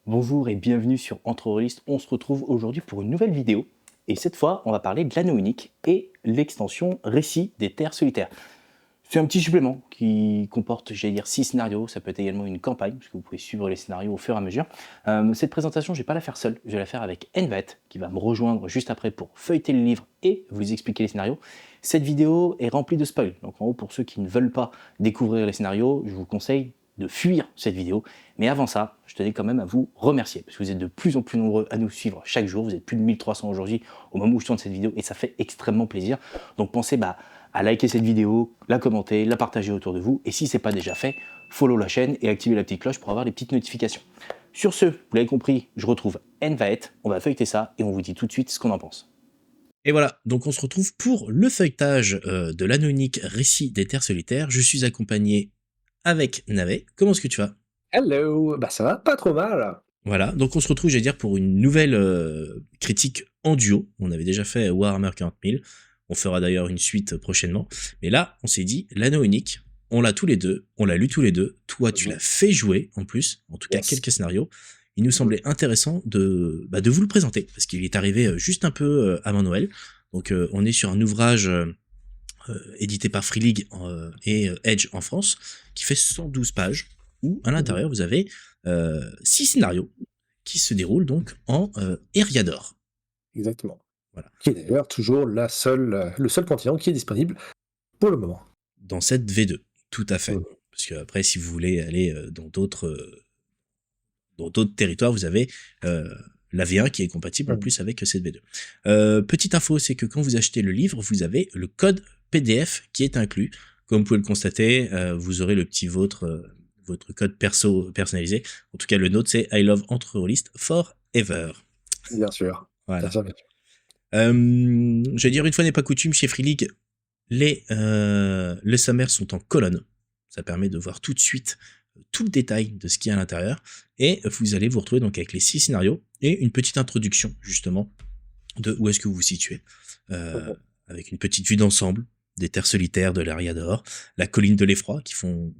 Bonjour et bienvenue sur Entreroliste. On se retrouve aujourd'hui pour une nouvelle vidéo. Et cette fois, on va parler de l'anneau unique et l'extension Récit des Terres Solitaires. C'est un petit supplément qui comporte, 6 scénarios. Ça peut être également une campagne, parce que vous pouvez suivre les scénarios au fur et à mesure. Cette présentation, je ne vais pas la faire seule. Je vais la faire avec Envat, qui va me rejoindre juste après pour feuilleter le livre et vous expliquer les scénarios. Cette vidéo est remplie de spoils. Donc en haut, pour ceux qui ne veulent pas découvrir les scénarios, je vous conseille de fuir cette vidéo. Mais avant ça, je tenais quand même à vous remercier, parce que vous êtes de plus en plus nombreux à nous suivre chaque jour. Vous êtes plus de 1300 aujourd'hui au moment où je tourne cette vidéo, et ça fait extrêmement plaisir. Donc pensez à liker cette vidéo, la commenter, la partager autour de vous, et si ce n'est pas déjà fait, follow la chaîne et activez la petite cloche pour avoir les petites notifications. Sur ce, vous l'avez compris, je retrouve Envaet, on va feuilleter ça, et on vous dit tout de suite ce qu'on en pense. Et voilà, donc on se retrouve pour le feuilletage de l'anneau unique Récit des Terres Solitaires. Je suis accompagné avec Navet. Comment est-ce que tu vas? Hello! Bah ça va pas trop mal. Voilà, donc on se retrouve, pour une nouvelle critique en duo. On avait déjà fait Warhammer 40 000. On fera d'ailleurs une suite prochainement. Mais là, on s'est dit, l'anneau unique, on l'a tous les deux, on l'a lu tous les deux. Toi, tu l'as fait jouer en plus, en tout cas quelques scénarios. Il nous semblait intéressant de vous le présenter, parce qu'il est arrivé juste un peu avant Noël. Donc on est sur un ouvrage édité par Free League et Edge en France, qui fait 112 pages, où à l'intérieur vous avez 6 scénarios qui se déroulent donc en Eriador. Exactement. Voilà. Qui est d'ailleurs toujours le seul continent qui est disponible pour le moment. Dans cette V2, tout à fait. Parce que après, si vous voulez aller dans d'autres territoires, vous avez la V1 qui est compatible en plus avec cette V2. Petite info, c'est que quand vous achetez le livre, vous avez le code PDF qui est inclus. Comme vous pouvez le constater, vous aurez le petit votre code perso personnalisé. En tout cas, le nôtre, c'est I love Entreroliste forever. Bien sûr. Voilà. Bien sûr, bien sûr. Je vais dire, une fois n'est pas coutume, chez Free League, les sommaires sont en colonne. Ça permet de voir tout de suite tout le détail de ce qu'il y a à l'intérieur. Et vous allez vous retrouver donc avec les 6 scénarios et une petite introduction, justement, de où est-ce que vous vous situez. Avec une petite vue d'ensemble des terres solitaires de l'Eriador, la colline de l'effroi, qui font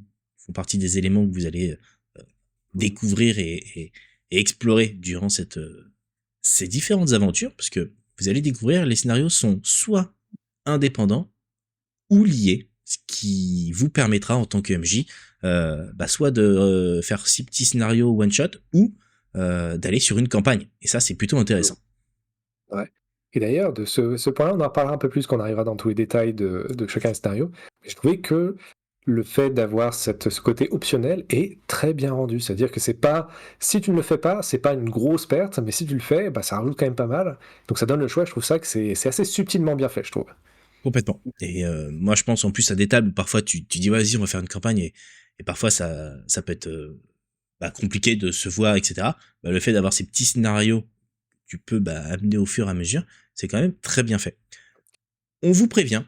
partie des éléments que vous allez découvrir et explorer durant ces différentes aventures, parce que vous allez découvrir, les scénarios sont soit indépendants ou liés, ce qui vous permettra en tant que MJ soit de faire 6 petits scénarios one shot ou d'aller sur une campagne, et ça c'est plutôt intéressant. Ouais. Et d'ailleurs, de ce point-là, on en reparlera un peu plus quand on arrivera dans tous les détails de chacun des scénarios. Mais je trouvais que le fait d'avoir ce côté optionnel est très bien rendu. C'est-à-dire que c'est pas, si tu ne le fais pas, c'est pas une grosse perte, mais si tu le fais, ça rajoute quand même pas mal. Donc ça donne le choix. Je trouve ça que c'est assez subtilement bien fait, je trouve. Complètement. Et moi je pense en plus à des tables où parfois tu dis vas-y on va faire une campagne, et parfois ça peut être compliqué de se voir, etc. Le fait d'avoir ces petits scénarios que tu peux amener au fur et à mesure, c'est quand même très bien fait. On vous prévient,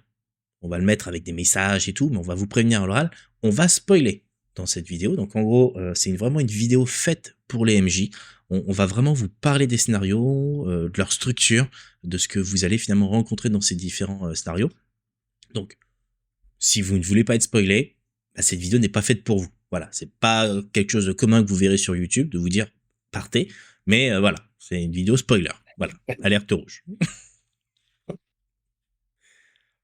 on va le mettre avec des messages et tout, mais on va vous prévenir à l'oral, on va spoiler dans cette vidéo. Donc en gros, c'est vraiment une vidéo faite pour les MJ. On va vraiment vous parler des scénarios, de leur structure, de ce que vous allez finalement rencontrer dans ces différents scénarios. Donc, si vous ne voulez pas être spoilé, cette vidéo n'est pas faite pour vous. Voilà, c'est pas quelque chose de commun que vous verrez sur YouTube, de vous dire partez, mais voilà, c'est une vidéo spoiler. Voilà, alerte rouge.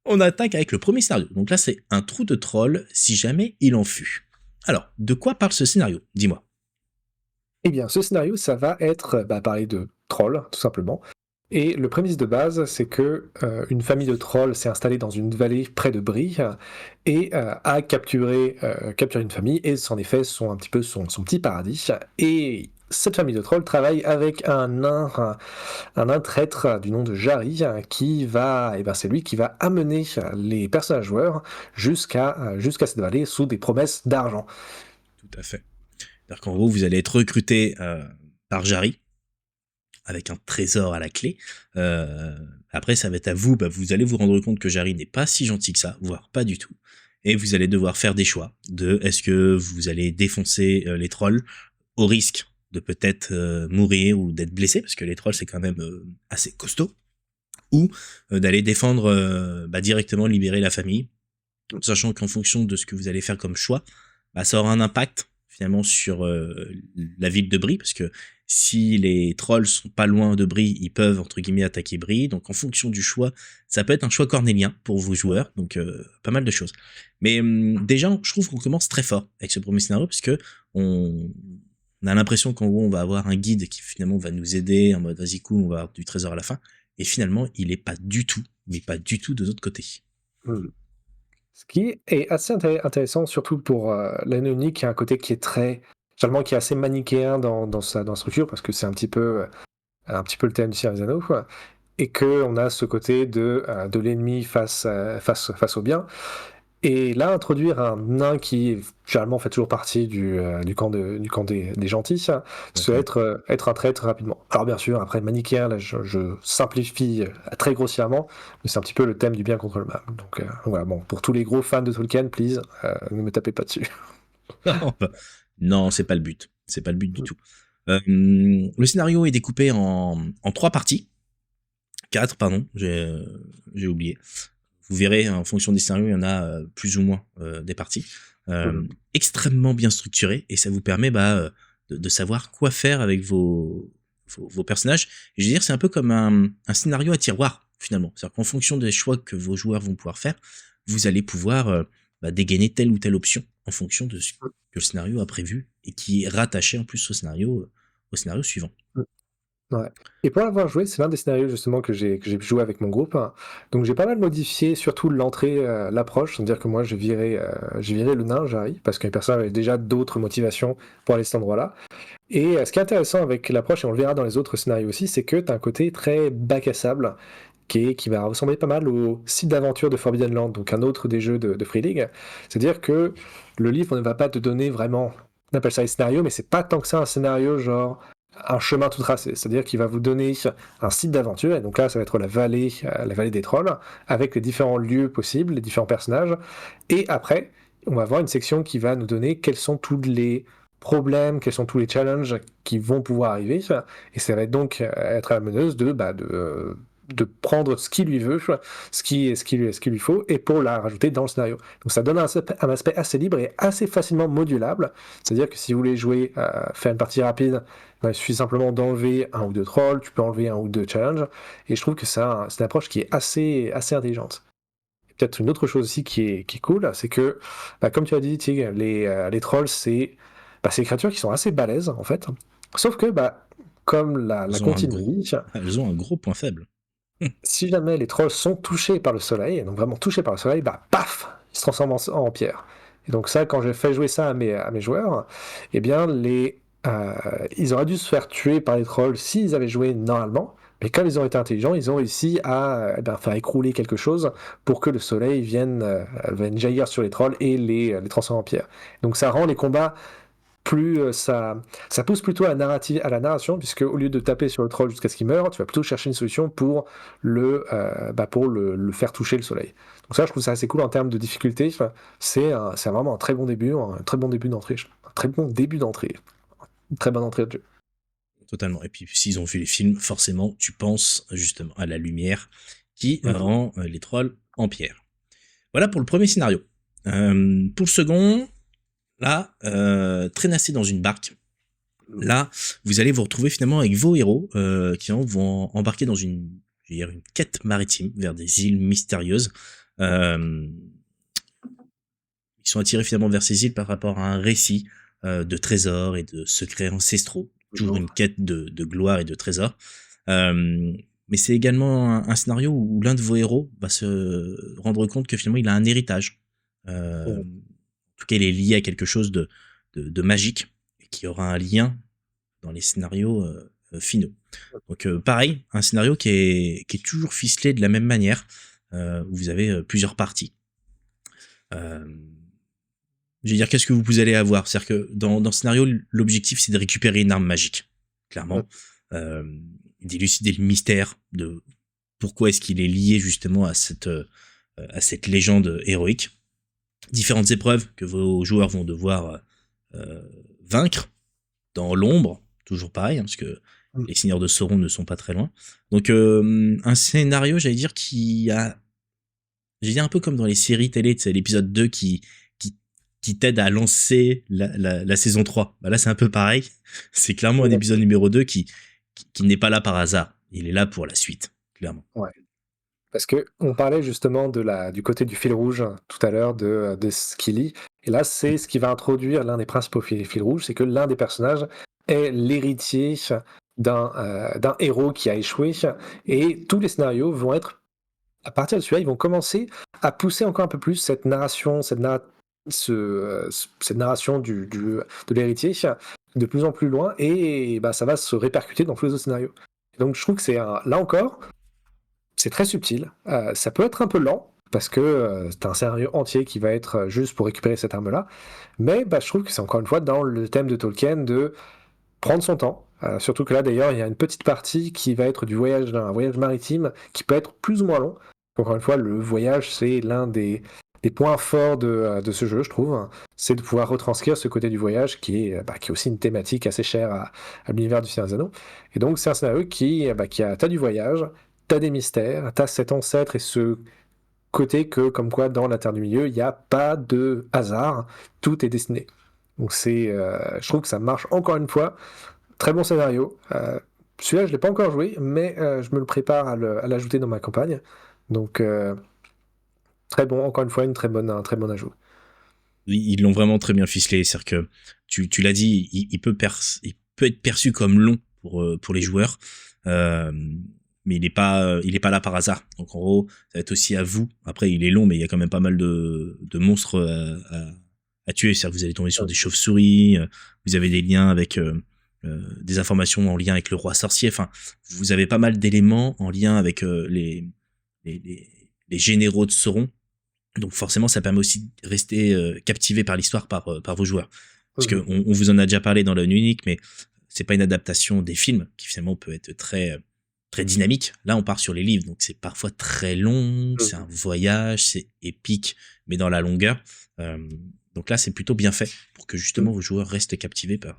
On attaque avec le premier scénario. Donc là, c'est un trou de troll, si jamais il en fut. Alors, de quoi parle ce scénario? Dis-moi. Eh bien, ce scénario, ça va être parler de trolls, tout simplement. Et le prémisse de base, c'est que une famille de trolls s'est installée dans une vallée près de Brie et a capturé une famille, et c'en est fait un petit peu son petit paradis. Et cette famille de trolls travaille avec un nain traître du nom de Jarry, qui va, c'est lui qui va amener les personnages joueurs jusqu'à cette vallée sous des promesses d'argent. Tout à fait. C'est-à-dire qu'en gros, vous allez être recruté par Jarry, avec un trésor à la clé. Après, ça va être à vous, vous allez vous rendre compte que Jarry n'est pas si gentil que ça, voire pas du tout. Et vous allez devoir faire des choix de est-ce que vous allez défoncer les trolls au risque de peut-être mourir ou d'être blessé, parce que les trolls c'est quand même assez costaud, ou d'aller défendre, directement libérer la famille, sachant qu'en fonction de ce que vous allez faire comme choix, ça aura un impact finalement sur la ville de Brie, parce que Si les trolls sont pas loin de Brie, ils peuvent entre guillemets attaquer Brie. Donc en fonction du choix, ça peut être un choix cornélien pour vos joueurs. Donc pas mal de choses. Mais déjà, je trouve qu'on commence très fort avec ce premier scénario parce que on a l'impression qu'en gros on va avoir un guide qui finalement va nous aider en mode vas-y cool, on va avoir du trésor à la fin. Et finalement, il est pas du tout, mais pas du tout de l'autre côté. Hmm. Ce qui est assez intéressant, surtout pour l'anneau unique, qui a un côté qui est finalement, qui est assez manichéen dans sa structure, parce que c'est un petit peu le thème du Seigneur des Anneaux, quoi. Et qu'on a ce côté de l'ennemi face au bien. Et là, introduire un nain qui, généralement, fait toujours partie du camp des gentils, ça va être un traître rapidement. Alors, bien sûr, après, manichéen, là, je simplifie très grossièrement, mais c'est un petit peu le thème du bien contre le mal. Donc, voilà, bon, pour tous les gros fans de Tolkien, please, ne me tapez pas dessus. Non, c'est pas le but. C'est pas le but du tout. Le scénario est découpé en 3 parties. 4, pardon, j'ai oublié. Vous verrez, en fonction des scénarios, il y en a plus ou moins des parties. Extrêmement bien structurées, et ça vous permet de savoir quoi faire avec vos personnages. Et je veux dire, c'est un peu comme un scénario à tiroir, finalement. C'est-à-dire qu'en fonction des choix que vos joueurs vont pouvoir faire, vous allez pouvoir dégainer telle ou telle option en fonction de ce que le scénario a prévu, et qui est rattaché en plus au scénario suivant. Ouais. Et pour l'avoir joué, c'est l'un des scénarios justement que j'ai joué avec mon groupe. Donc j'ai pas mal modifié surtout l'entrée, l'approche, c'est-à-dire que moi j'ai viré le nain, Jarry, parce que les personnes avaient déjà d'autres motivations pour aller à cet endroit-là. Et ce qui est intéressant avec l'approche, et on le verra dans les autres scénarios aussi, c'est que tu as un côté très bac à sable qui va ressembler pas mal au site d'aventure de Forbidden Land, donc un autre des jeux de Free League. C'est-à-dire que le livre ne va pas te donner vraiment, on appelle ça les scénarios, mais c'est pas tant que ça un scénario genre un chemin tout tracé, c'est-à-dire qu'il va vous donner un site d'aventure, et donc là ça va être la vallée des trolls, avec les différents lieux possibles, les différents personnages, et après on va avoir une section qui va nous donner quels sont tous les problèmes, quels sont tous les challenges qui vont pouvoir arriver, et ça va donc être à la meneuse de prendre ce qu'il lui veut, ce qu'il lui faut, et pour la rajouter dans le scénario. Donc ça donne un aspect assez libre et assez facilement modulable, c'est-à-dire que si vous voulez jouer, faire une partie rapide, il suffit simplement d'enlever un ou deux trolls, tu peux enlever un ou deux challenges, et je trouve que c'est une approche qui est assez intelligente. Et peut-être une autre chose aussi qui est cool, c'est que, comme tu as dit, Tig, les trolls, c'est des créatures qui sont assez balèzes, en fait, sauf que, comme la continue dit, elles ont un gros point faible. si jamais les trolls sont touchés par le soleil, donc vraiment touchés par le soleil, paf, ils se transforment en pierre. Et donc ça, quand j'ai fait jouer ça à mes joueurs, eh bien, ils auraient dû se faire tuer par les trolls s'ils avaient joué normalement, mais comme ils ont été intelligents, ils ont réussi à faire écrouler quelque chose pour que le soleil vienne jaillir sur les trolls et les transformer en pierre. Donc ça rend les combats plus ça pousse plutôt à la narration, puisque au lieu de taper sur le troll jusqu'à ce qu'il meure, tu vas plutôt chercher une solution pour le faire toucher le soleil. Donc ça, je trouve ça assez cool en termes de difficulté. C'est vraiment un très bon début d'entrée, un très bon début d'entrée, une très bonne entrée de jeu. Totalement. Et puis s'ils ont vu les films, forcément, tu penses justement à la lumière qui rend les trolls en pierre. Voilà pour le premier scénario. Pour le second, là, traînassé dans une barque. Là, vous allez vous retrouver finalement avec vos héros qui vont embarquer dans une quête maritime vers des îles mystérieuses. Ils sont attirés finalement vers ces îles par rapport à un récit de trésors et de secrets ancestraux. Toujours une quête de gloire et de trésors. Mais c'est également un scénario où l'un de vos héros va se rendre compte que finalement il a un héritage. En tout cas, il est lié à quelque chose de magique et qui aura un lien dans les scénarios finaux. Donc pareil, un scénario qui est toujours ficelé de la même manière, où vous avez plusieurs parties. Je veux dire, qu'est-ce que vous allez avoir? C'est-à-dire que dans ce scénario, l'objectif, c'est de récupérer une arme magique, clairement. D'élucider le mystère de pourquoi est-ce qu'il est lié justement à cette légende héroïque. Différentes épreuves que vos joueurs vont devoir vaincre dans l'ombre, toujours pareil, parce que les seigneurs de Sauron ne sont pas très loin. Donc un scénario, j'allais dire un peu comme dans les séries télé, c'est l'épisode 2 qui qui t'aide à lancer la saison 3. Bah là, c'est un peu pareil. C'est clairement un Ouais. épisode numéro 2 qui n'est pas là par hasard. Il est là pour la suite, clairement. Ouais. Parce que on parlait justement du côté du fil rouge tout à l'heure de ce qu'il lit. Et là, c'est ce qui va introduire l'un des principaux fils rouges, c'est que l'un des personnages est l'héritier d'un héros qui a échoué. Et tous les scénarios vont être, à partir de celui-là, ils vont commencer à pousser encore un peu plus cette narration, cette narration de l'héritier de plus en plus loin. Et bah, ça va se répercuter dans tous les autres scénarios. Et donc je trouve que là encore, c'est très subtil. Ça peut être un peu lent, parce que c'est un scénario entier qui va être juste pour récupérer cette arme-là. Mais bah, je trouve que c'est encore une fois dans le thème de Tolkien de prendre son temps. Surtout que là, d'ailleurs, il y a une petite partie qui va être un voyage maritime qui peut être plus ou moins long. Encore une fois, le voyage, c'est l'un des points forts de ce jeu, je trouve. C'est de pouvoir retranscrire ce côté du voyage qui est aussi une thématique assez chère à l'univers du Seigneur des Anneaux. Et donc, c'est un scénario t'as du voyage, t'as des mystères, t'as cet ancêtre et ce côté que, comme quoi, dans la Terre du Milieu, il n'y a pas de hasard, tout est destiné. Donc je trouve que ça marche encore une fois. Très bon scénario. Celui-là, je l'ai pas encore joué, mais je me le prépare à l'ajouter dans ma campagne. Donc très bon, encore une fois, un très bon ajout. Ils l'ont vraiment très bien ficelé. C'est-à-dire que tu l'as dit, il peut être perçu comme long pour les joueurs. Mais il est pas là par hasard. Donc en gros, ça va être aussi à vous. Après, il est long, mais il y a quand même pas mal de monstres à tuer. C'est-à-dire que vous allez tomber sur des chauves-souris, vous avez des liens avec des informations en lien avec le roi sorcier. Enfin, vous avez pas mal d'éléments en lien avec les généraux de Sauron. Donc forcément, ça permet aussi de rester captivé par l'histoire par vos joueurs. Parce que on vous en a déjà parlé dans l'Œil unique, mais c'est pas une adaptation des films qui finalement peut être très dynamique. Là, on part sur les livres, donc c'est parfois très long, c'est un voyage, c'est épique, mais dans la longueur. Donc là, c'est plutôt bien fait pour que justement vos joueurs restent captivés par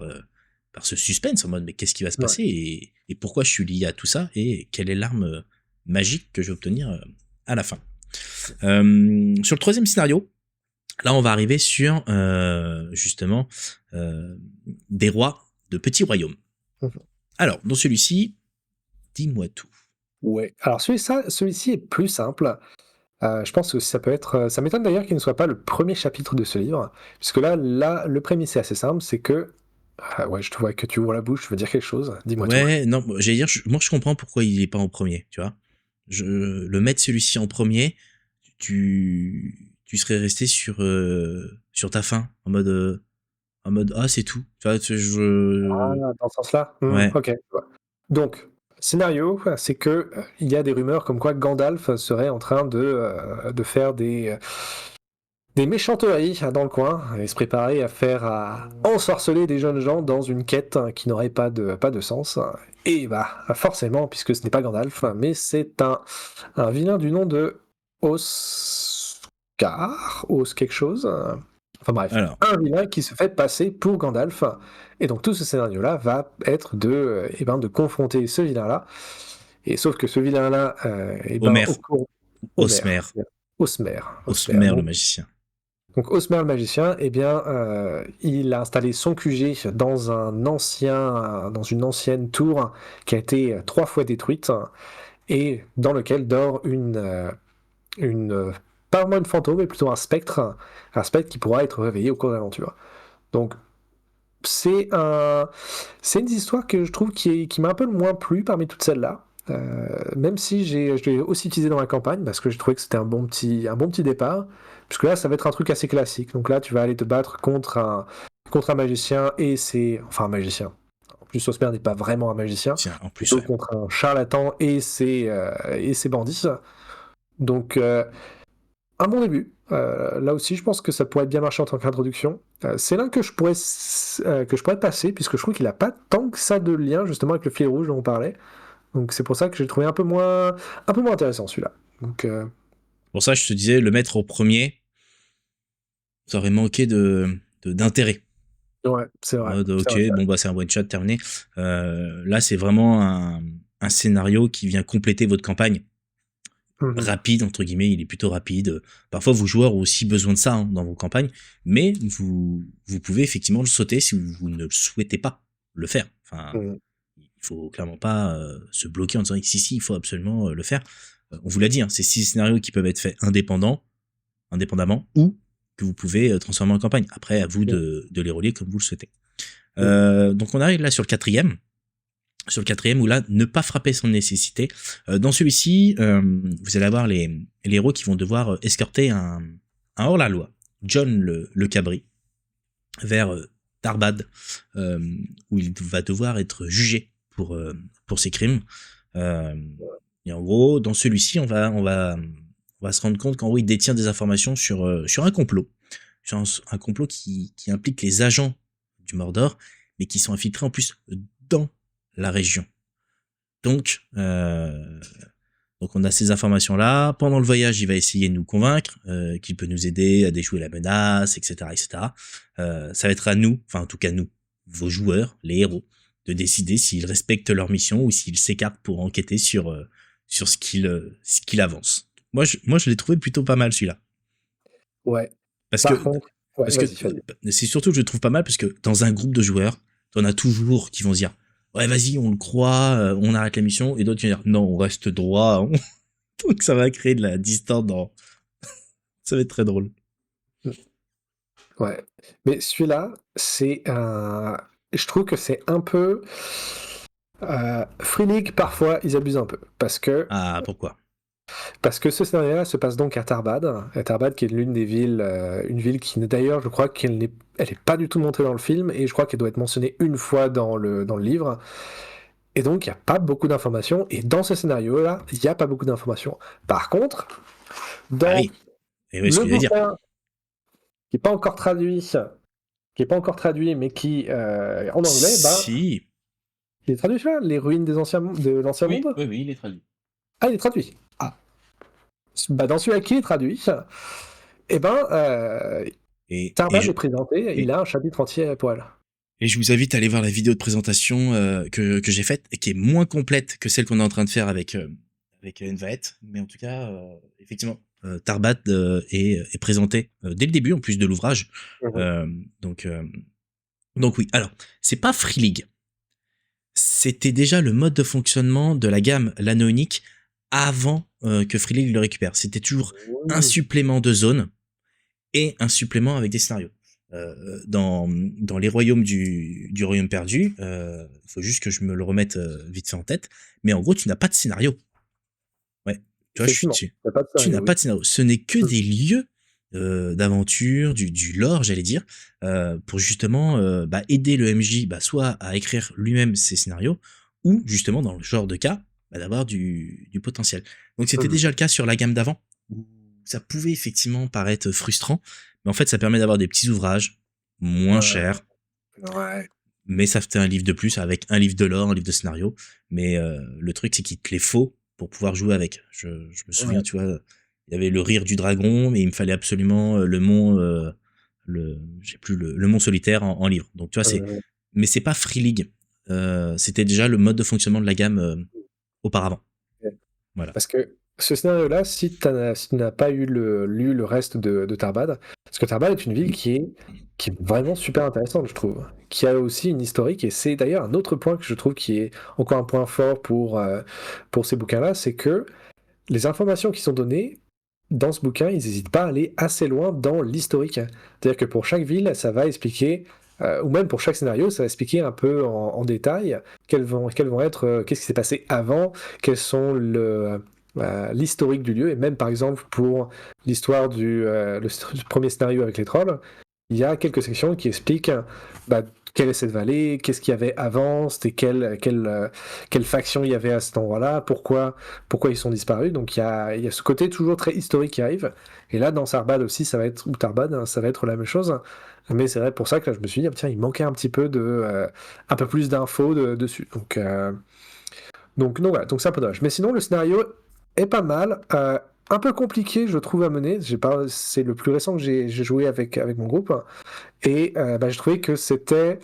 ce suspense en mode mais qu'est-ce qui va se passer et pourquoi je suis lié à tout ça et quelle est l'arme magique que je vais obtenir à la fin. Sur le troisième scénario, là, on va arriver sur justement des rois de petits royaumes. Alors, dans celui-ci, dis-moi tout. Ouais. Alors celui-ci est plus simple. Je pense que ça peut être. Ça m'étonne d'ailleurs qu'il ne soit pas le premier chapitre de ce livre, puisque là, le prémisse c'est assez simple, c'est que. Ouais, je te vois que tu ouvres la bouche, tu veux dire quelque chose. Dis-moi tout. Ouais, non, j'allais dire, moi je comprends pourquoi il est pas en premier, tu vois. Le mettre celui-ci en premier, tu serais resté sur ta fin, en mode ah c'est tout, tu vois. Dans ce sens-là. Ouais. Ok. Donc, scénario, c'est que il y a des rumeurs comme quoi Gandalf serait en train de faire des méchanteries dans le coin et se préparer à ensorceler des jeunes gens dans une quête qui n'aurait pas de sens. Et bah, forcément, puisque ce n'est pas Gandalf, mais c'est un vilain du nom de Os quelque chose. Enfin bref, Alors. un vilain qui se fait passer pour Gandalf. Et donc tout ce scénario-là va être de confronter ce vilain-là. Et sauf que ce vilain-là, Homer. Osmer. Osmer le magicien. Donc Osmer le magicien, il a installé son QG dans une ancienne tour qui a été 3 fois détruite et dans lequel dort pas vraiment une fantôme, mais plutôt un spectre qui pourra être réveillé au cours de l'aventure. Donc c'est une histoire que je trouve qui m'a un peu le moins plu parmi toutes celles-là. Même si je l'ai aussi utilisé dans la campagne parce que j'ai trouvé que c'était un bon petit départ, puisque là ça va être un truc assez classique. Donc là tu vas aller te battre contre un magicien un magicien. En plus Osmer n'est pas vraiment un magicien, Tiens, en plus, plutôt contre un charlatan et ses bandits. Donc un bon début. Là aussi je pense que ça pourrait bien marcher en tant qu'introduction. C'est l'un que je pourrais passer puisque je trouve qu'il n'a pas tant que ça de lien justement avec le fil rouge dont on parlait. Donc c'est pour ça que j'ai trouvé un peu moins intéressant celui-là. Donc pour ça, je te disais, le mettre au premier, ça aurait manqué d'intérêt. ouais, c'est vrai. C'est un one shot terminé. Là, c'est vraiment un scénario qui vient compléter votre campagne. rapide, entre guillemets, il est plutôt rapide. Parfois, vos joueurs ont aussi besoin de ça hein, dans vos campagnes, mais vous pouvez effectivement le sauter si vous ne le souhaitez pas le faire. Enfin, Mhm. il faut clairement pas se bloquer en disant si, il faut absolument le faire. On vous l'a dit, hein, c'est 6 scénarios qui peuvent être faits indépendamment, ou que vous pouvez transformer en campagne. Après, à vous de les relier comme vous le souhaitez. Donc on arrive là sur le quatrième. Sur le quatrième, où là, ne pas frapper sans nécessité. Dans celui-ci, vous allez avoir les héros qui vont devoir escorter un hors-la-loi, John le Cabri, vers Tarbad, où il va devoir être jugé pour ses crimes. Et en gros, dans celui-ci, on va se rendre compte qu'en gros, il détient des informations sur un complot. Sur un complot qui implique les agents du Mordor, mais qui sont infiltrés en plus dans la région. Donc on a ces informations-là. Pendant le voyage, il va essayer de nous convaincre qu'il peut nous aider à déjouer la menace, etc., etc. Ça va être à nous, enfin en tout cas nous, vos joueurs, les héros, de décider s'ils respectent leur mission ou s'ils s'écartent pour enquêter sur ce qu'il avance. Moi, je l'ai trouvé plutôt pas mal celui-là. Ouais. Parce Par que contre, c'est surtout que je le trouve pas mal parce que dans un groupe de joueurs, t'en as toujours qui vont se dire ouais vas-y on le croit, on arrête la mission, et d'autres qui vont dire non on reste droit. Donc ça va créer de la distance ça va être très drôle. Ouais. Mais celui-là, c'est un. Je trouve que c'est un peu. Free League, parfois, ils abusent un peu. Ah pourquoi? Parce que ce scénario-là se passe donc à Tarbad. À Tarbad, qui est l'une des villes. Une ville qui, d'ailleurs, je crois qu'elle n'est elle est pas du tout montrée dans le film. Et je crois qu'elle doit être mentionnée une fois dans le livre. Et donc, il n'y a pas beaucoup d'informations. Et dans ce scénario-là, il n'y a pas beaucoup d'informations. Par contre, dans Ah oui. Et oui, ce le que je veux dire. bouquin, qui n'est pas encore traduit, mais qui, en anglais, Si. il est traduit celui-là, Les ruines de l'ancien monde. Oui, il est traduit. Ah, il est traduit. Ah. Dans celui-là qui est traduit, eh ben, Tarbad est présenté, il a un chapitre entier pour elle. Et je vous invite à aller voir la vidéo de présentation que j'ai faite, et qui est moins complète que celle qu'on est en train de faire avec Envaet. Mais en tout cas, effectivement, Tarbad est présenté dès le début, en plus de l'ouvrage. Donc oui. Alors, c'est pas Free League. C'était déjà le mode de fonctionnement de la gamme l'anneau unique avant que Free League le récupère. C'était toujours un supplément de zone et un supplément avec des scénarios. Dans les royaumes du royaume perdu, faut juste que je me le remette vite fait en tête, mais en gros tu n'as pas de scénario. Ouais, tu vois, je suis dessus. Tu n'as pas de scénario. Ce n'est que des lieux d'aventure, du lore, j'allais dire, pour justement aider le MJ soit à écrire lui-même ses scénarios, ou justement dans le genre de cas d'avoir du potentiel. Donc c'était déjà le cas sur la gamme d'avant, où ça pouvait effectivement paraître frustrant, mais en fait ça permet d'avoir des petits ouvrages moins chers, mais ça fait un livre de plus avec un livre de lore, un livre de scénario, mais le truc c'est qu'il te les faut pour pouvoir jouer avec. Je me souviens, tu vois, il y avait le rire du dragon, mais il me fallait absolument le mont le mont solitaire en livre. Donc tu vois, mais c'est pas Free League. C'était déjà le mode de fonctionnement de la gamme auparavant. Voilà. Parce que ce scénario-là, si tu n'as pas lu le reste de Tarbad, parce que Tarbad est une ville qui est vraiment super intéressante, je trouve, qui a aussi une historique, et c'est d'ailleurs un autre point que je trouve qui est encore un point fort pour ces bouquins-là, c'est que les informations qui sont données dans ce bouquin, ils n'hésitent pas à aller assez loin dans l'historique. C'est-à-dire que pour chaque ville, ça va expliquer, ou même pour chaque scénario, ça va expliquer un peu en détail quels vont être, qu'est-ce qui s'est passé avant, quels sont l'historique du lieu, et même par exemple pour l'histoire du premier scénario avec les trolls, il y a quelques sections qui expliquent quelle est cette vallée, qu'est-ce qu'il y avait avant, c'était quelle faction il y avait à cet endroit-là, pourquoi ils sont disparus. Donc il y a ce côté toujours très historique qui arrive. Et là, dans Sarbad aussi, ça va être, ou Tarbad, hein, ça va être la même chose. Mais c'est vrai pour ça que là, je me suis dit, tiens, il manquait un petit peu un peu plus d'infos dessus. Donc voilà, donc c'est un peu dommage. Mais sinon, le scénario est pas mal. Un peu compliqué, je trouve, à mener. C'est le plus récent que j'ai joué avec mon groupe. Et j'ai trouvé que c'était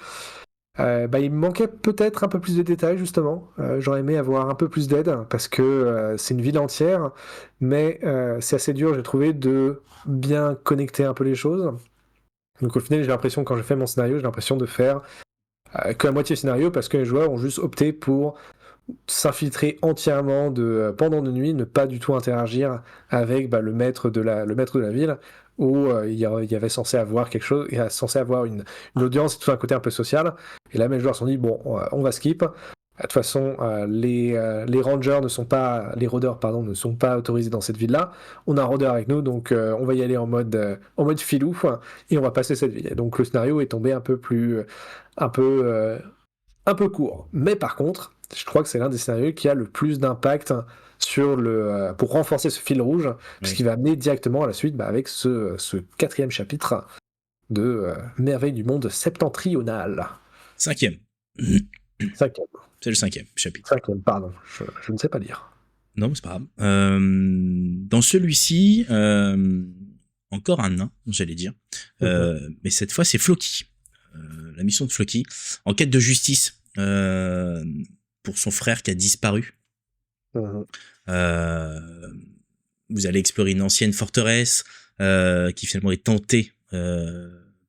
Il me manquait peut-être un peu plus de détails, justement. J'aurais aimé avoir un peu plus d'aide, parce que c'est une ville entière, mais c'est assez dur, j'ai trouvé, de bien connecter un peu les choses. Donc au final, j'ai l'impression, quand je fais mon scénario, j'ai l'impression de faire que la moitié du scénario, parce que les joueurs ont juste opté pour s'infiltrer entièrement pendant de nuit, ne pas du tout interagir avec le maître de la ville, où il y avait censé avoir quelque chose, il y a censé avoir une audience et tout un côté un peu social. Et là, mes joueurs se sont dit, bon, on va skip. De toute façon, les rangers ne sont pas, les rôdeurs, pardon, ne sont pas autorisés dans cette ville-là. On a un rôdeur avec nous, donc on va y aller en mode filou, et on va passer cette ville. Et donc le scénario est tombé un peu, euh, un peu court. Mais par contre, je crois que c'est l'un des scénarios qui a le plus d'impact pour renforcer ce fil rouge, Oui. puisqu'il va amener directement à la suite avec ce quatrième chapitre de Merveille du monde septentrional. 5e. Cinquième, C'est le 5e chapitre. cinquième, pardon, je ne sais pas lire. Non, mais c'est pas grave. Dans celui-ci, encore un nain, j'allais dire. Mais cette fois, c'est Floki. La mission de Floki. En quête de justice pour son frère qui a disparu. Mhm. Vous allez explorer une ancienne forteresse qui finalement est tentée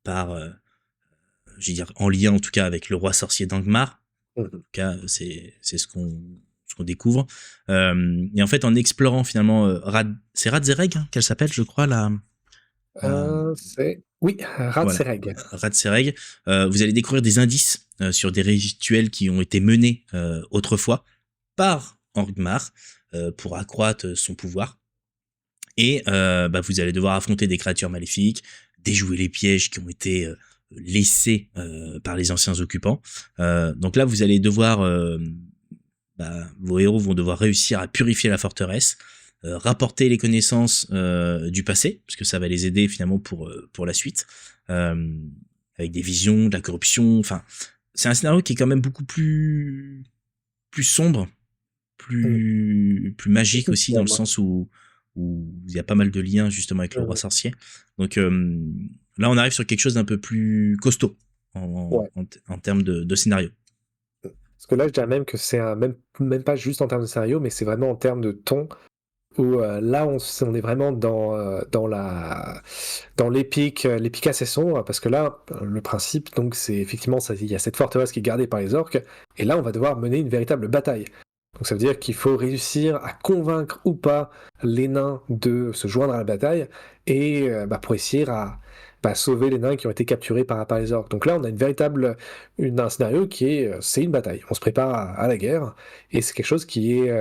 par, je veux dire, en lien en tout cas avec le roi sorcier d'Angmar. En tout cas, c'est ce qu'on découvre. Et en fait, en explorant finalement, c'est Radzereg qu'elle s'appelle, je crois, là. Oui, Rat Voilà. Sereg. Radzereg. Vous allez découvrir des indices sur des rituels qui ont été menés autrefois par Angmar pour accroître son pouvoir. Et vous allez devoir affronter des créatures maléfiques, déjouer les pièges qui ont été laissés par les anciens occupants. Donc là, vous allez devoir, vos héros vont devoir réussir à purifier la forteresse, rapporter les connaissances du passé, parce que ça va les aider finalement pour la suite, avec des visions, de la corruption. Enfin, c'est un scénario qui est quand même beaucoup plus sombre, plus magique aussi, dans le sens où il y a pas mal de liens justement avec le roi sorcier. Donc là, on arrive sur quelque chose d'un peu plus costaud en termes de scénario. Parce que là, je dirais même que c'est même pas juste en termes de scénario, mais c'est vraiment en termes de ton, où là, on est vraiment dans l'épique assez sombre, parce que là, le principe, donc, c'est effectivement, il y a cette forteresse qui est gardée par les orques, et là, on va devoir mener une véritable bataille. Donc ça veut dire qu'il faut réussir à convaincre ou pas les nains de se joindre à la bataille, et pour essayer à sauver les nains qui ont été capturés par les orques. Donc là, on a un scénario c'est une bataille. On se prépare à la guerre, et c'est quelque chose qui est...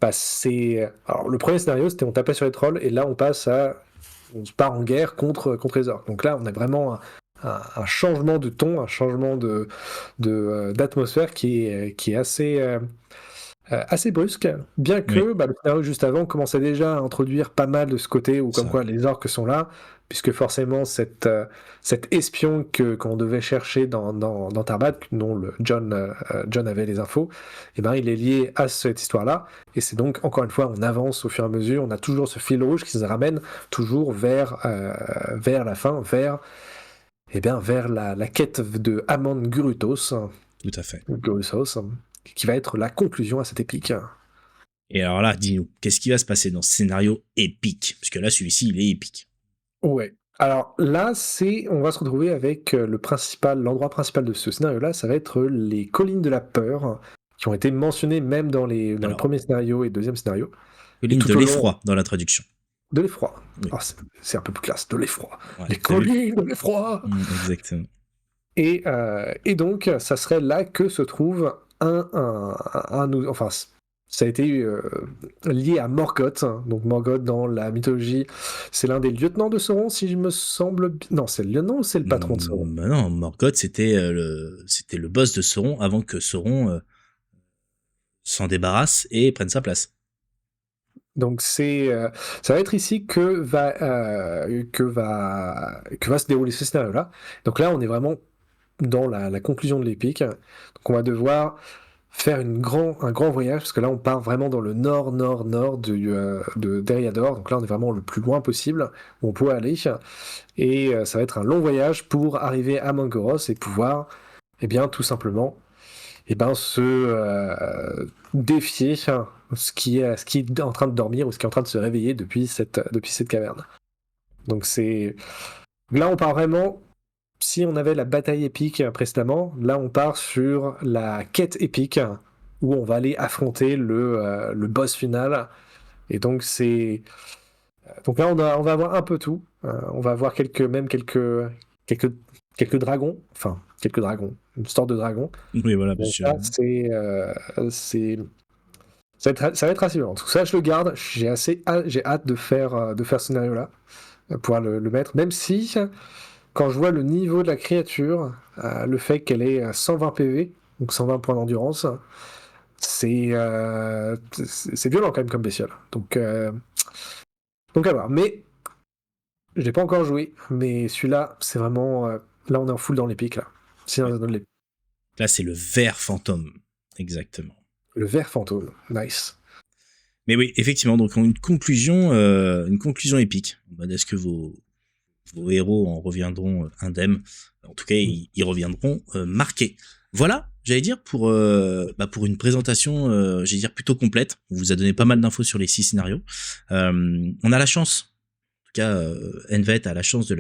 Alors, le premier scénario, c'était on tapait sur les trolls, et là, on se part en guerre contre les orques. Donc là, on a vraiment un changement de ton, un changement d'atmosphère qui est assez brusque, bien que Oui. le scénario juste avant commençait déjà à introduire pas mal de ce côté où comme Ça. quoi les orques sont là, puisque forcément cet espion qu'on devait chercher dans Tarbat, dont John avait les infos, et il est lié à cette histoire-là, et c'est donc encore une fois on avance au fur et à mesure, on a toujours ce fil rouge qui nous ramène toujours vers la fin, vers la quête de Amand Gurutos, Tout à fait. qui va être la conclusion à cette épique. Et alors là, dis-nous, qu'est-ce qui va se passer dans ce scénario épique? Parce que là, celui-ci, il est épique. Ouais. Alors là, on va se retrouver avec l'endroit principal de ce scénario-là, ça va être les collines de la peur, qui ont été mentionnées même dans les premiers scénarios et deuxième scénario. Colline de l'effroi dans la traduction. De l'effroi. Oui. Oh, c'est un peu plus classe, de l'effroi. Ouais, les collines de l'effroi. Exactement. Et donc, ça serait là que se trouve enfin, ça a été lié à Morgoth. Donc Morgoth, dans la mythologie, c'est l'un des lieutenants de Sauron, si je me semble... Non, c'est le lieutenant ou c'est le patron de Sauron? Non, Morgoth, c'était le boss de Sauron avant que Sauron s'en débarrasse et prenne sa place. Donc ça va être ici que va se dérouler ce scénario-là. Donc là, on est vraiment dans la conclusion de l'épique. Donc on va devoir faire un grand voyage, parce que là on part vraiment dans le nord de Deriador, donc là on est vraiment le plus loin possible où on peut aller, et ça va être un long voyage pour arriver à Mangoros et pouvoir Eh bien, tout simplement, se défier ce qui est en train de dormir ou ce qui est en train de se réveiller depuis cette caverne. Donc là, on part vraiment. Si on avait la bataille épique précédemment, là, on part sur la quête épique où on va aller affronter le boss final. Et donc là, on va avoir un peu tout. On va avoir quelques, quelques dragons, enfin quelques dragons, une sorte de dragon. Oui, voilà, Donc monsieur. ça, ça va être assez violent. Tout ça, je le garde. J'ai hâte de faire ce scénario-là, pouvoir le mettre. Même si, quand je vois le niveau de la créature, le fait qu'elle ait 120 PV, donc 120 points d'endurance, c'est violent quand même comme bestiole. Donc à voir. Mais je l'ai pas encore joué, mais celui-là, c'est vraiment. Là, on est en full dans l'épique, là. C'est dans l'épique. Là, c'est le ver fantôme. Exactement. Le ver fantôme. Nice. Mais oui, effectivement, donc une conclusion épique. En mode, est-ce que vos héros en reviendront indemnes? En tout cas, ils reviendront marqués. Voilà, j'allais dire, pour une présentation, j'allais dire, plutôt complète. On vous a donné pas mal d'infos sur les 6 scénarios. On a la chance, en tout cas, Envet a la chance de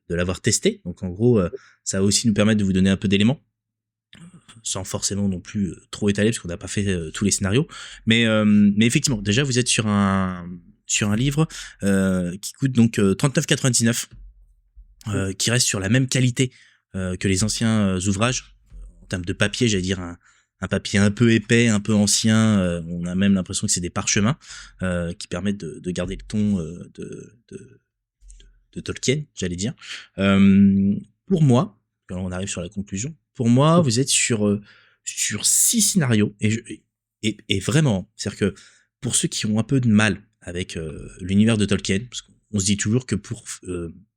l'avoir testé. Donc en gros, ça va aussi nous permettre de vous donner un peu d'éléments, sans forcément non plus trop étaler, parce qu'on n'a pas fait tous les scénarios. Mais effectivement, déjà, vous êtes sur un livre qui coûte donc 39,99, qui reste sur la même qualité que les anciens ouvrages. En termes de papier, j'allais dire un papier un peu épais, un peu ancien. On a même l'impression que c'est des parchemins qui permettent de garder le ton de Tolkien, j'allais dire. Pour moi, quand on arrive sur la conclusion, pour moi, vous êtes sur 6 scénarios et vraiment, c'est-à-dire que pour ceux qui ont un peu de mal avec l'univers de Tolkien, parce qu'on se dit toujours que pour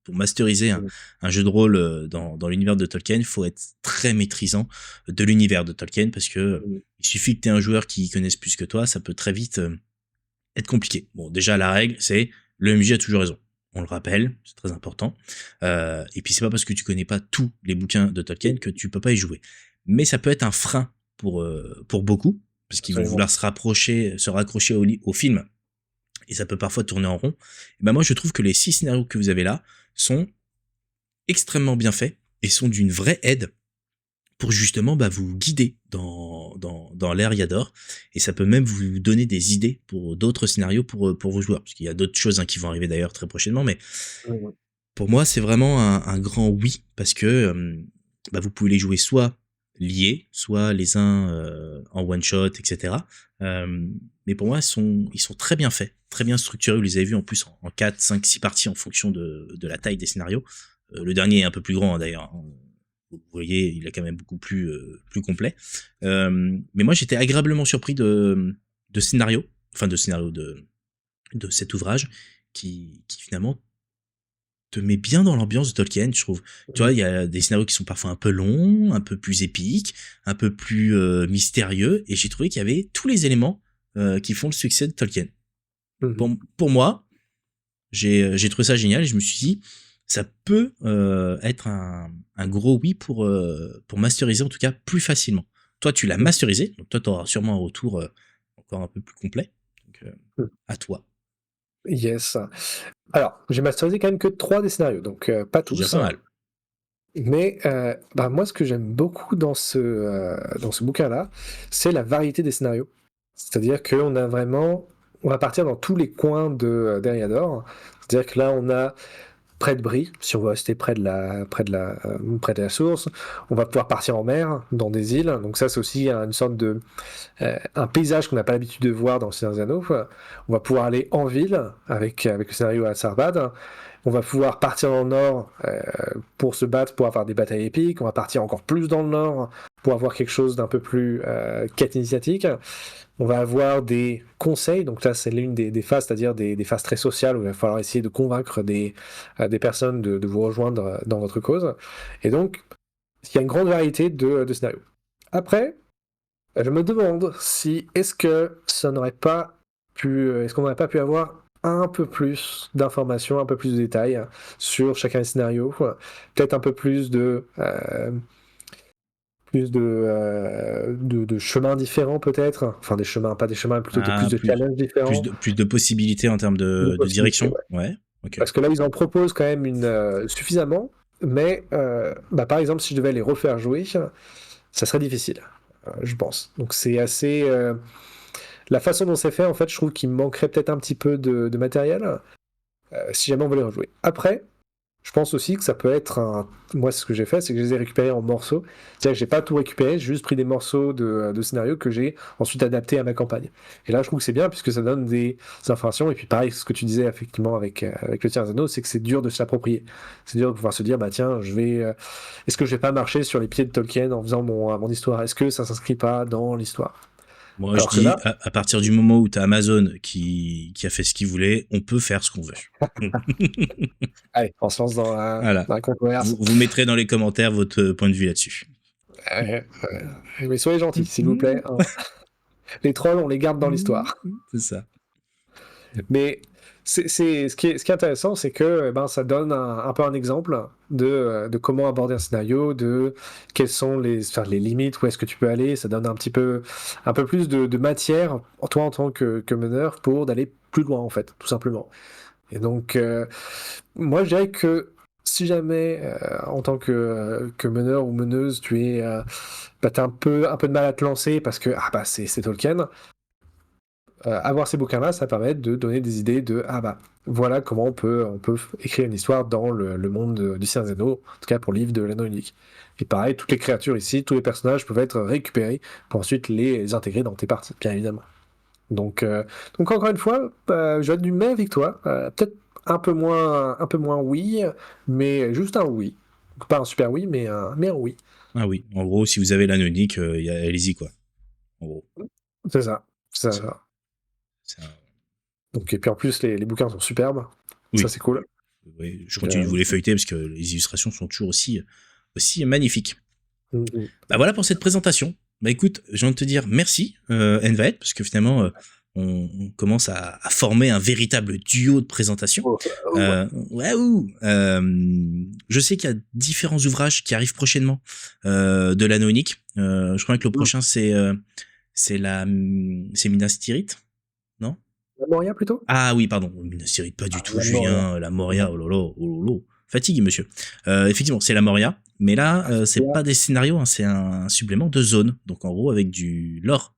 masteriser un jeu de rôle dans l'univers de Tolkien, il faut être très maîtrisant de l'univers de Tolkien, parce que il suffit que tu aies un joueur qui connaisse plus que toi, ça peut très vite être compliqué. Bon, déjà, la règle, c'est le MJ a toujours raison. On le rappelle, c'est très important. Et puis, c'est pas parce que tu connais pas tous les bouquins de Tolkien que tu peux pas y jouer. Mais ça peut être un frein pour beaucoup, parce qu'ils vont vouloir se raccrocher au film, et ça peut parfois tourner en rond. Et ben moi, je trouve que les 6 scénarios que vous avez là sont extrêmement bien faits et sont d'une vraie aide pour justement vous guider dans l'ère Yador, et ça peut même vous donner des idées pour d'autres scénarios pour vos joueurs, parce qu'il y a d'autres choses qui vont arriver d'ailleurs très prochainement, mais pour moi c'est vraiment un grand oui, parce que vous pouvez les jouer soit liés, soit les uns en one shot, etc. Mais pour moi ils sont très bien faits, très bien structurés. Vous les avez vus en plus en 4, 5, 6 parties en fonction de la taille des scénarios. Le dernier est un peu plus grand d'ailleurs. Vous voyez, il est quand même beaucoup plus complet. Mais moi, j'étais agréablement surpris de cet ouvrage qui finalement te met bien dans l'ambiance de Tolkien, je trouve. Tu vois, il y a des scénarios qui sont parfois un peu longs, un peu plus épiques, un peu plus mystérieux, et j'ai trouvé qu'il y avait tous les éléments qui font le succès de Tolkien. Pour moi, j'ai trouvé ça génial, et je me suis dit, ça peut être un gros oui pour masteriser, en tout cas plus facilement. Toi, tu l'as masterisé, donc toi, tu auras sûrement un retour encore un peu plus complet. Donc, à toi. Yes. Alors, j'ai masterisé quand même que 3 des scénarios, donc pas tous. C'est déjà pas mal. Mais moi, ce que j'aime beaucoup dans ce bouquin-là, c'est la variété des scénarios. C'est-à-dire qu'on a vraiment... On va partir dans tous les coins d'Eriador. C'est-à-dire que là, on a près de Brie, si on veut rester près de la source. On va pouvoir partir en mer, dans des îles. Donc ça, c'est aussi une sorte de... un paysage qu'on n'a pas l'habitude de voir dans le Seigneur des Anneaux. On va pouvoir aller en ville, avec le scénario à Sarbad. On va pouvoir partir dans le nord pour se battre, pour avoir des batailles épiques. On va partir encore plus dans le nord pour avoir quelque chose d'un peu plus quête initiatique. On va avoir des conseils, donc là c'est l'une des phases, c'est-à-dire des phases très sociales où il va falloir essayer de convaincre des personnes de vous rejoindre dans votre cause. Et donc, il y a une grande variété de scénarios. Après, je me demande si est-ce qu'on n'aurait pas pu avoir un peu plus d'informations, un peu plus de détails sur chacun des scénarios, peut-être un peu plus plus de chemins différents peut-être. Enfin, des chemins, pas des chemins, plutôt de Ah, plus de challenges différents. plus de possibilités en termes De de possibilités, direction. ouais. Ouais, ok. Parce que là, ils en proposent quand même suffisamment, mais bah, par exemple, si je devais les refaire jouer, ça serait difficile, je pense. Donc c'est assez... La façon dont c'est fait, en fait, je trouve qu'il manquerait peut-être un petit peu de matériel, si jamais on veut les rejouer. Après, je pense aussi que ça peut être un... Moi, ce que j'ai fait, c'est que je les ai récupérés en morceaux. C'est-à-dire que j'ai pas tout récupéré, j'ai juste pris des morceaux de scénario que j'ai ensuite adaptés à ma campagne. Et là, je trouve que c'est bien, puisque ça donne des informations. Et puis pareil, ce que tu disais effectivement avec le Seigneur des Anneaux, c'est que c'est dur de se l'approprier. C'est dur de pouvoir se dire, bah tiens, est-ce que je vais pas marcher sur les pieds de Tolkien en faisant mon histoire? Est-ce que ça s'inscrit pas dans l'histoire? Moi, je Alors que dis, là, à partir du moment où tu as Amazon qui a fait ce qu'il voulait, on peut faire ce qu'on veut. allez, on se lance Voilà. dans la controverse. Vous mettrez dans les commentaires votre point de vue là-dessus. Mais soyez gentils, s'il vous plaît, hein. Les trolls, on les garde dans l'histoire. C'est ça. Mais ce qui est intéressant, c'est que ben, ça donne un peu un exemple de comment aborder un scénario, de quelles sont les limites, où est-ce que tu peux aller. Ça donne un peu plus de matière, toi en tant que meneur, pour d'aller plus loin, en fait, tout simplement. Et donc, moi, je dirais que si jamais, en tant que meneur ou meneuse, t'as un peu de mal à te lancer parce que ah, bah, c'est Tolkien, avoir ces bouquins-là, ça permet de donner des idées ah bah, voilà comment on peut écrire une histoire dans le monde du Seigneur des Anneaux, en tout cas pour le livre de l'Anneau unique. Et pareil, toutes les créatures ici, tous les personnages peuvent être récupérés pour ensuite les intégrer dans tes parties, bien évidemment. Donc encore une fois, je vais être du même avec toi. Peut-être un peu moins oui, mais juste un oui. Donc, pas un super oui, mais un oui. Ah oui, en gros, si vous avez l'anneau unique, allez-y, quoi. En gros. C'est ça. C'est ça. Donc, et puis en plus, les bouquins sont superbes. Oui. Ça, c'est cool. Oui, je continue de vous les feuilleter parce que les illustrations sont toujours aussi magnifiques. Bah voilà pour cette présentation. Bah écoute, j'ai envie de te dire merci, Envaet, parce que finalement, on commence à former un véritable duo de présentation. Waouh. Je sais qu'il y a différents ouvrages qui arrivent prochainement de l'anneau unique. Je crois que le prochain c'est Minas Tirith, non? La Moria plutôt? Ah oui, pardon, Minas Tirith, pas du tout, la Julien, la Moria, oh lolo, oh lolo. Fatigue, monsieur. Effectivement, c'est la Moria, mais là, c'est pas des scénarios, hein, c'est un supplément de zone, donc en gros avec du lore.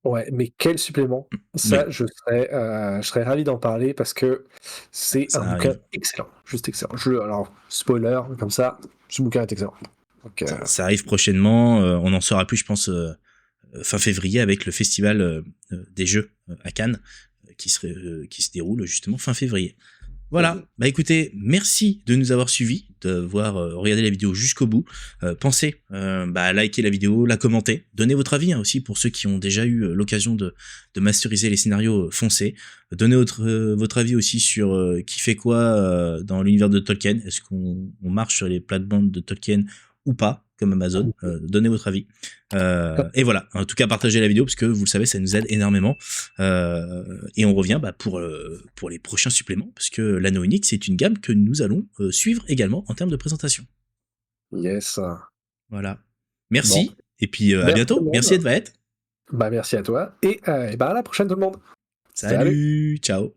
Ouais, mais quel supplément! Ça, Oui, je serais ravi d'en parler parce que c'est ça un bouquin arrive. excellent, juste excellent. Alors, spoiler, comme ça, ce bouquin est excellent. Donc, Ça arrive prochainement, on en saura plus, je pense, fin février avec le festival des jeux à Cannes, qui se déroule justement fin février. Voilà, bah écoutez, merci de nous avoir suivis, d'avoir regardé la vidéo jusqu'au bout. Pensez à liker la vidéo, la commenter, donnez votre avis hein, aussi pour ceux qui ont déjà eu l'occasion de masteriser les scénarios, foncez. Donnez votre avis aussi sur qui fait quoi dans l'univers de Tolkien. Est-ce qu'on marche sur les plates-bandes de Tolkien ou pas, comme Amazon? Donnez votre avis. Et voilà, en tout cas partagez la vidéo parce que vous le savez, ça nous aide énormément. Et on revient pour les prochains suppléments parce que l'anneau unique c'est une gamme que nous allons suivre également en termes de présentation. yes. Voilà. Merci Bon. et puis à Merci tout bientôt. le monde. Merci Edvaet. Bah, merci à toi et bah, à la prochaine tout le monde. Salut. Ciao.